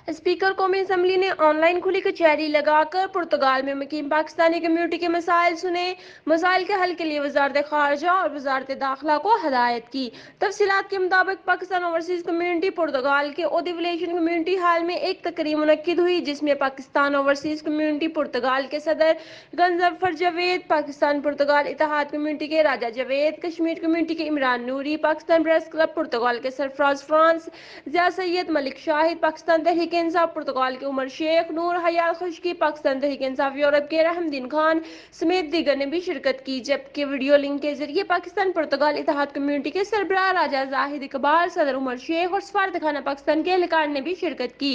Speaker कौमी assembly ने online खुली कचहरी लगाकर पुर्तगाल में मुकीम पाकिस्तानी कम्यूनिटी के मसाइल सुने। मसाइल के हल के लिए वजारत खारजा और वजारत दाखिला को हदायत की। तफसीलात के मुताबिक पाकिस्तान ओवरसीज कम्यूनिटी पुर्तगाल के ओदिवलेशन कम्यूनिटी हाल में एक तकरीब मुनक्किद हुई, जिसमें पाकिस्तान ओवरसीज कम्यूनिटी पुर्तगाल के सदर गंजफर जावेद, पाकिस्तान पुर्तगाल इत्तेहाद कम्यूनिटी के राजा जावेद, कश्मीर कम्यूनिटी के इमरान नूरी, पाकिस्तान प्रेस क्लब पुर्तगाल के सरफराज फ्रांस, जिया सैयद, मलिक शाहिद, पाकिस्तान तहरीक इंसाफ पुर्तगाल के उमर शेख, नूर हयात खुशकी, पाकिस्तान तहरीक इंसाफ यूरोप के रहमदीन खान समेत दीगर ने भी शिरकत की। जबकि वीडियो लिंक के जरिए पाकिस्तान पुर्तगाल इत्तेहाद कम्यूनिटी के सरबराह राजा जाहिद इकबाल, सदर उमर शेख और सफारत खाना पाकिस्तान के एहलकार ने भी शिरकत की।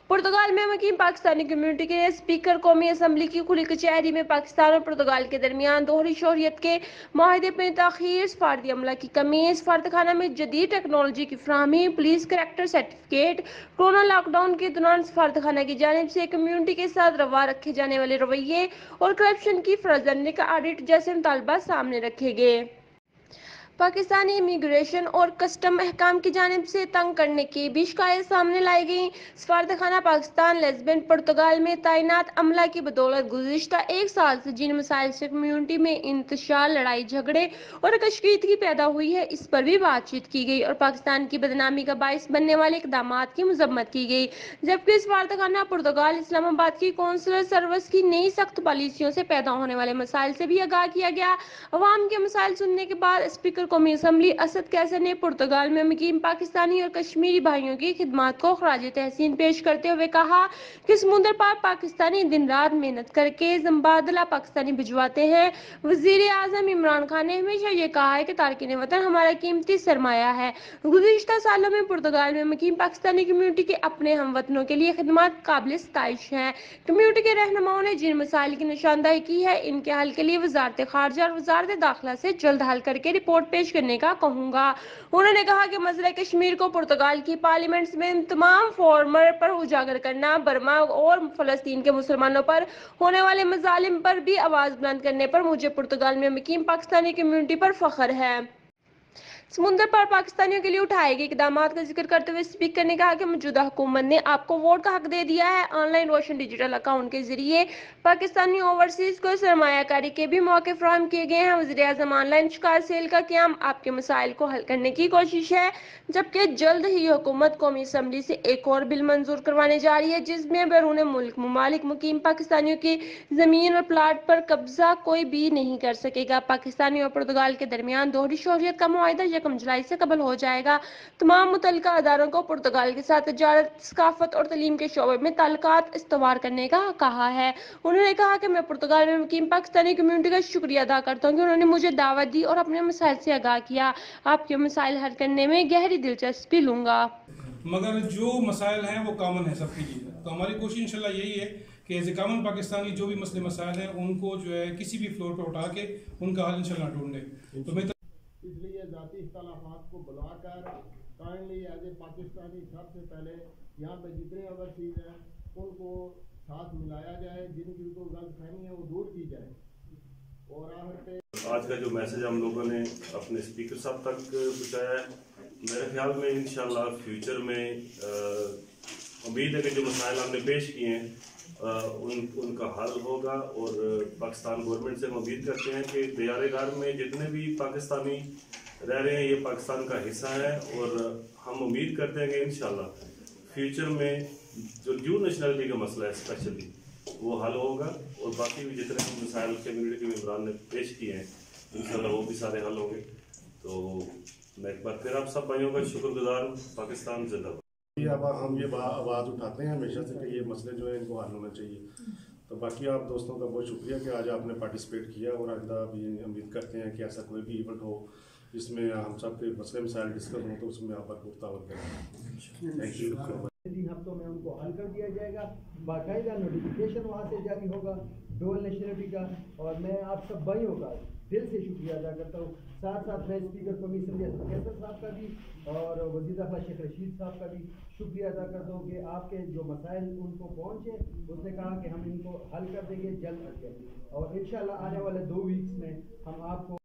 पुर्तगाल में मुकीम पाकिस्तानी कम्यूनिटी के स्पीकर कौमी असम्बली की खुली कचहरी में पाकिस्तान और पुर्तगाल के दरमियान दोहरी शोहरियत के माहिदे में ताखीर, सफारती अमला की कमी, सफारत खाना में जदीद टेक्नोलॉजी की फराहमी, police character certificate, corona lockdown के दौरान सफारत खाना की जानिब से कम्यूनिटी के साथ रवा रखे जाने वाले रवैये और करप्शन की फर्जंदगी का ऑडिट जैसे मुतालबा सामने रखे गए। पाकिस्तानी इमिग्रेशन और कस्टम अहकाम की जानिब से तंग करने की भी शिकायत सामने लाई गई। सफारत खाना पाकिस्तान लिस्बन पुर्तगाल में तैनात अमला की बदौलत गुज़िश्ता एक साल से जिन मसाइल से कम्यूनिटी में इंतशार, लड़ाई झगड़े और कशीदगी पैदा हुई है, इस पर भी बातचीत की गई और पाकिस्तान की बदनामी का बाइस बनने वाले इकदामात की मजम्मत की गई। जबकि सफारत खाना पुर्तगाल इस्लामाबाद की कौंसलर सर्विस की नई सख्त पॉलिसियों से पैदा होने वाले मसाइल से भी आगाह किया गया। अवाम के मसाइल सुनने के बाद स्पीकर कौमी असम्बली असद कैसर ने पुर्तगाल में मुकीम पाकिस्तानी और कश्मीरी भाइयों की खिदमात को खराज तहसीन पेश करते हुए कहा कि समुद्र पार पाकिस्तानी दिन रात मेहनत करके जम्बादला पाकिस्तानी भिजवाते हैं। वजीर आजम इमरान खान ने हमेशा ये कहा है कि तारकीन वतन हमारा कीमती सरमाया है। गुज़िश्ता सालों में पुर्तगाल में मुकीम पाकिस्तानी कम्यूनिटी के अपने हमवतनों के लिए खिदमत काबिल सताइश हैं। कम्यूनिटी के रहनुमाओं ने जिन मसाइल की निशानदाही की है, इनके हल के लिए वजारत खारजा और वजारत दाखिला से जल्द हल करके रिपोर्ट पेश करने का कहूँगा। उन्होंने कहा कि मसला कश्मीर को पुर्तगाल की पार्लियामेंट में तमाम फोरमर पर उजागर करना, बर्मा और फलस्तीन के मुसलमानों पर होने वाले मजालिम पर भी आवाज बुलंद करने पर मुझे पुर्तगाल में मुकीम पाकिस्तानी कम्यूनिटी पर फख्र है। समुद्र पर पाकिस्तानियों के लिए उठाए गए इकदामात का जिक्र करते हुए स्पीकर ने कहा कि मौजूदा हुकूमत ने आपको वोट का हक दे दिया है। ऑनलाइन रोशन डिजिटल अकाउंट के जरिए पाकिस्तानी ओवरसीज को सरमायाकारी के भी मौके फराहम किए गए हैं। वज़ीर आज़म ऑनलाइन शिकार सेल का क्याम आपके मसाइल को हल करने की कोशिश है। जबकि जल्द ही हुकूमत कौमी असम्बली से एक और बिल मंजूर करवाने जा रही है, जिसमें बैरून मुल्क ममालिक मुकीम पाकिस्तानियों की जमीन और प्लाट पर कब्जा कोई भी नहीं कर सकेगा। पाकिस्तानी और पुर्तगाल के दरमियान दोहरी शोहरियत का मुआहदा 1 जुलाई से कबल हो जाएगा। तमाम मुतल्लिका अदारों को पुर्तगाल के साथ तजारत, सकाफत और तलीम के शोबे में ताल्लुकात इस्तवार करने का कहा है। उन्होंने कहा कि मैं पुर्तगाल में मुकीम पाकिस्तानी कम्यूनिटी का शुक्रिया अदा करता हूँ कि उन्होंने मुझे दावत दी और अपने मसाइल से आगाह किया। आपके मसाइल हल करने में गहरी दिलचस्पी लूंगा। मगर जो मसाइल हैं वो कॉमन है सबके लिए, तो हमारी कोशिश इंशाल्लाह यही है कि एज ए कॉमन पाकिस्तानी जो भी मसले मसाइल हैं उनको जो है किसी भी फ्लोर पर उठा के उनका हल इंशाल्लाह ढूंढे। तो मैं इसलिए ज़ाती इख्तलाफात को बुलाकर काइंडली एज ए पाकिस्तानी सबसे पहले यहाँ पे जितने ओवरसीज हैं उनको साथ मिलाया जाए, जिनकी को गलतफहमी है वो दूर की जाए। और आखिर पे आज का जो मैसेज हम लोगों ने अपने स्पीकर साहब तक पहुँचाया है, मेरे ख्याल में इंशाल्लाह फ्यूचर में उम्मीद है कि जो मसाइल हमने पेश किए हैं उनका हल होगा। और पाकिस्तान गवर्नमेंट से हम उम्मीद करते हैं कि दियारेगार में जितने भी पाकिस्तानी रह रहे हैं ये पाकिस्तान का हिस्सा है, और हम उम्मीद करते हैं कि इंशाल्लाह फ्यूचर में जो ड्यू नेशनलिटी का मसला है स्पेशली वो हल होगा, और बाकी भी जितने मसाइल कम्यूनिटी के मेंबरान ने पेश किए हैं इंशाल्लाह वो भी सारे हल होंगे। तो मैं एक बार फिर आप सब भाइयों का शुक्रगुजार हूँ। पाकिस्तान जिंदाबाद। अब हम ये आवाज़ उठाते हैं हमेशा से कि ये मसले जो है इनको हल होना चाहिए। तो बाकी आप दोस्तों का बहुत शुक्रिया कि आज आपने पार्टिसिपेट किया, और आइंदा भी उम्मीद करते हैं कि ऐसा कोई भी इवेंट हो जिसमें हम सब के मसले मसाइल डिस्कस हों तो उसमें आप भरपूर ताउन करें। Thank you. 3 हफ्तों में उनको हल कर दिया जाएगा। बाकायदा नोटिफिकेशन वहाँ से जारी होगा डुअल नेशनलिटी का। और मैं आप सब भाइयों का दिल से शुक्रिया अदा करता हूँ। साथ साथ मैं स्पीकर कौमी असम्बली कैसर साहब का भी और वज़ीर दाखिला शेख रशीद साहब का भी शुक्रिया अदा करता हूँ कि आपके जो मसाइल उनको पहुँचे। उसने कहा कि हम इनको हल कर देंगे, जल्द हल करेंगे, और इंशाल्लाह आने वाले 2 वीक्स में हम आपको